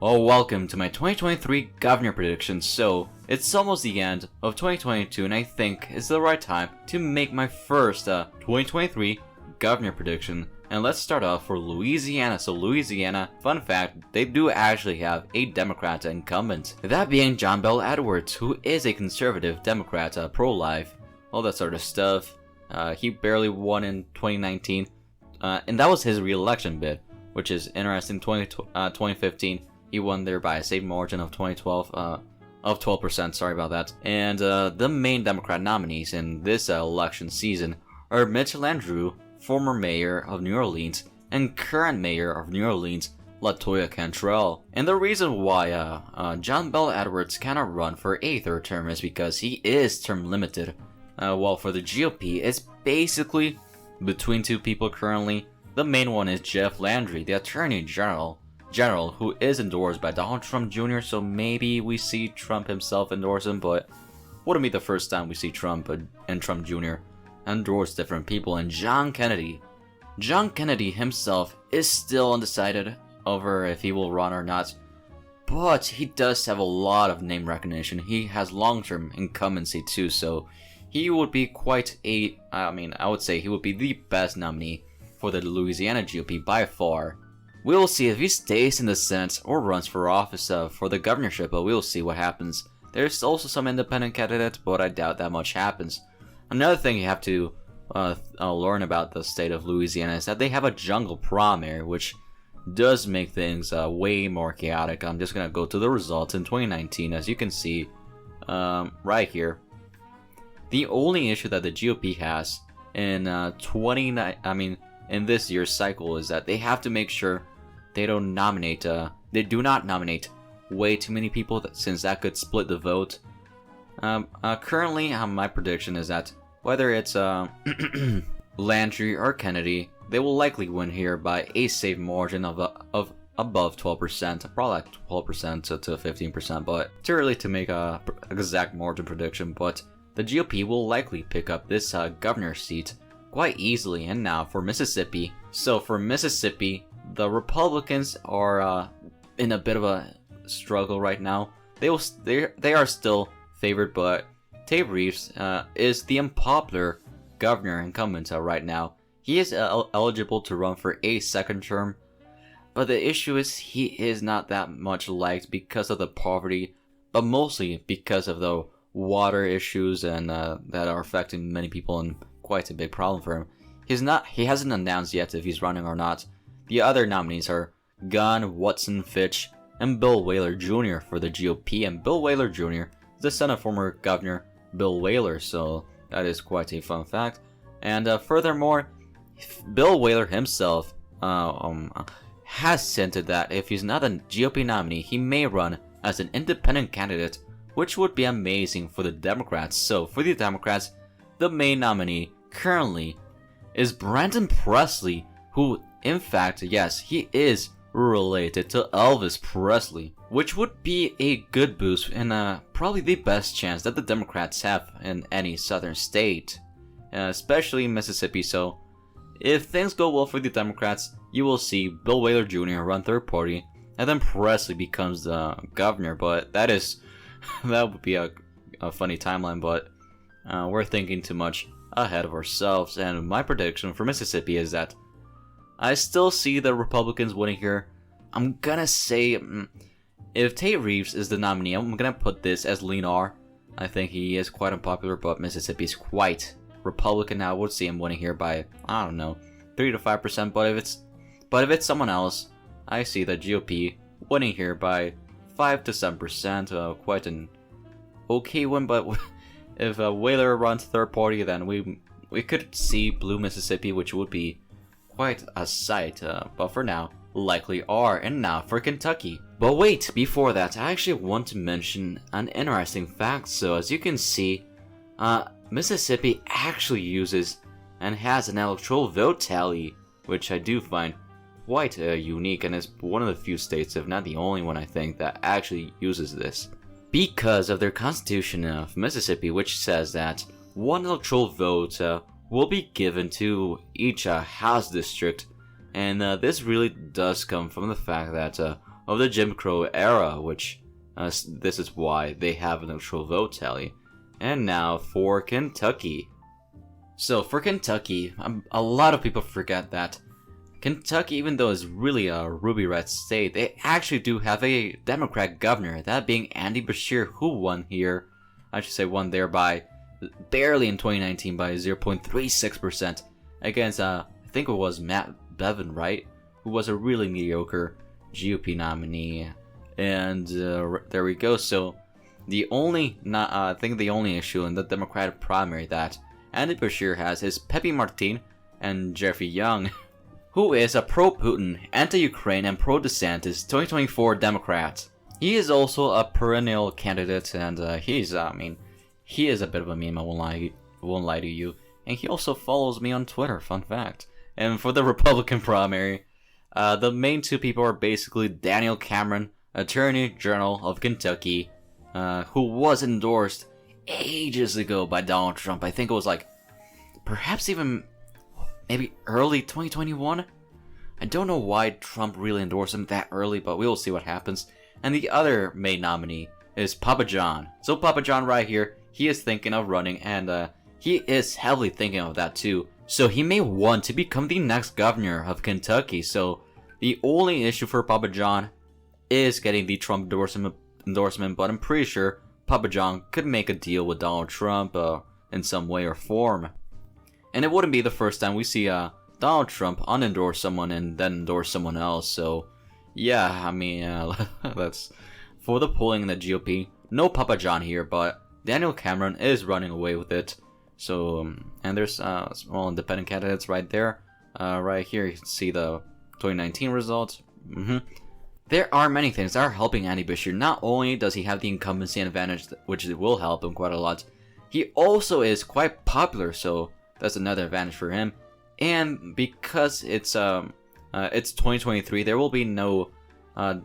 Well, welcome to my 2023 governor predictions. So, it's almost the end of 2022 and I think it's the right time to make my first 2023 governor prediction. And let's start off for Louisiana. So Louisiana, fun fact, they do actually have a Democrat incumbent. That being John Bel Edwards, who is a conservative Democrat, pro-life, all that sort of stuff. He barely won in 2019, and that was his re-election bid, which is interesting. 2015. He won there by a safe margin of 12%, sorry about that. And the main Democrat nominees in this election season are Mitch Landry, former mayor of New Orleans, and current mayor of New Orleans, LaToya Cantrell. And the reason why John Bel Edwards cannot run for a third term is because he is term limited. While for the GOP, it's basically between two people currently. The main one is Jeff Landry, the Attorney General, who is endorsed by Donald Trump Jr., so maybe we see Trump himself endorse him, but wouldn't be the first time we see Trump and Trump Jr. endorse different people. And John Kennedy himself is still undecided over if he will run or not, but he does have a lot of name recognition. He has long-term incumbency too, so he would be I would say he would be the best nominee for the Louisiana GOP by far. We will see if he stays in the Senate or runs for office for the governorship, but we'll see what happens. There's also some independent candidates, but I doubt that much happens. Another thing you have to learn about the state of Louisiana is that they have a jungle primary, which does make things way more chaotic. I'm just gonna go to the results in 2019, as you can see right here. The only issue that the GOP has in in this year's cycle is that they have to make sure they do not nominate way too many people, since that could split the vote. Currently, my prediction is that whether it's Landry or Kennedy, they will likely win here by a safe margin of above 12%, probably like 12% to 15%, but too early to make a exact margin prediction. But the GOP will likely pick up this governor seat quite easily. And now for Mississippi. So for Mississippi, the Republicans are in a bit of a struggle right now. They are still favored, but Tate Reeves is the unpopular governor incumbent right now. He is eligible to run for a second term, but the issue is he is not that much liked because of the poverty, but mostly because of the water issues and that are affecting many people, and quite a big problem for him. He hasn't announced yet if he's running or not. The other nominees are Gunn, Watson, Fitch, and Bill Wheeler Jr. for the GOP, and Bill Wheeler Jr. is the son of former Governor Bill Wheeler, so that is quite a fun fact. And furthermore, Bill Wheeler himself has hinted that if he's not a GOP nominee, he may run as an independent candidate, which would be amazing for the Democrats. So for the Democrats, the main nominee currently is Brandon Pressley, who, in fact, yes, he is related to Elvis Presley, which would be a good boost and probably the best chance that the Democrats have in any southern state, especially Mississippi. So if things go well for the Democrats, you will see Bill Wheeler Jr. run third party, and then Pressley becomes the governor. But that would be a funny timeline, but we're thinking too much ahead of ourselves. And my prediction for Mississippi is that I still see the Republicans winning here. I'm gonna say if Tate Reeves is the nominee, I'm gonna put this as lean R. I think he is quite unpopular, but Mississippi is quite Republican. I would see him winning here by, I don't know, 3 to 5%. But if it's someone else, I see the GOP winning here by 5 to 7%. Quite an okay win. But if Wheeler runs third party, then we could see blue Mississippi, which would be quite a sight. But for now, likely R. And now for Kentucky. But wait, before that, I actually want to mention an interesting fact. So as you can see, Mississippi actually uses and has an electoral vote tally, which I do find quite unique, and is one of the few states, if not the only one, I think, that actually uses this, because of their constitution of Mississippi, which says that one electoral vote will be given to each House district. And this really does come from the fact that of the Jim Crow era, which this is why they have an actual vote tally. And now for Kentucky. So for Kentucky, a lot of people forget that Kentucky, even though it's really a ruby red state, they actually do have a Democrat governor, that being Andy Beshear, who won here. I should say won there by barely in 2019 by 0.36% against I think it was Matt Bevin, right? Who was a really mediocre GOP nominee. And there we go. So the only I think the only issue in the Democratic primary that Andy Beshear has is Pepe Martin and Jeffrey Young, who is a pro-Putin, anti-Ukraine, and pro-DeSantis 2024 Democrat. He is also a perennial candidate, and he is a bit of a meme, I won't lie to you. And he also follows me on Twitter, fun fact. And for the Republican primary, the main two people are basically Daniel Cameron, Attorney General of Kentucky, who was endorsed ages ago by Donald Trump. I think it was like, perhaps even maybe early 2021? I don't know why Trump really endorsed him that early, but we will see what happens. And the other main nominee is Papa John. So Papa John right here, he is thinking of running, and he is heavily thinking of that too. So he may want to become the next governor of Kentucky. So the only issue for Papa John is getting the Trump endorsement, but I'm pretty sure Papa John could make a deal with Donald Trump in some way or form. And it wouldn't be the first time we see Donald Trump unendorse someone and then endorse someone else. So yeah, I mean, that's for the polling in the GOP. No Papa John here, but Daniel Cameron is running away with it. So, and there's small independent candidates right there. Right here, you can see the 2019 results. There are many things that are helping Andy Beshear. Not only does he have the incumbency advantage, which will help him quite a lot, he also is quite popular, so that's another advantage for him. And because it's 2023, there will be no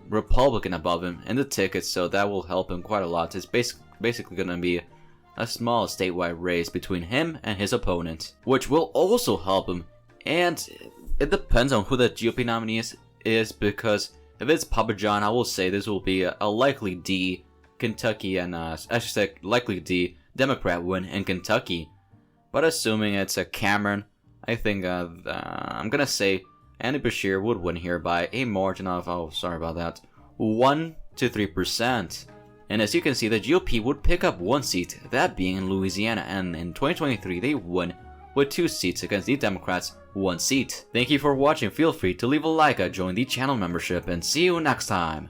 Republican above him in the tickets, so that will help him quite a lot. It's basically going to be a small statewide race between him and his opponent, which will also help him. And it depends on who the GOP nominee is, because if it's Papa John, I will say this will be a likely D Kentucky, and I should say likely D Democrat win in Kentucky. But assuming it's a Cameron, I think I'm gonna say Andy Beshear would win here by a margin of 1 to 3%. And as you can see, the GOP would pick up one seat, that being in Louisiana, and in 2023 they won with 2 seats against the Democrats' 1 seat. Thank you for watching. Feel free to leave a like, join the channel membership, and see you next time.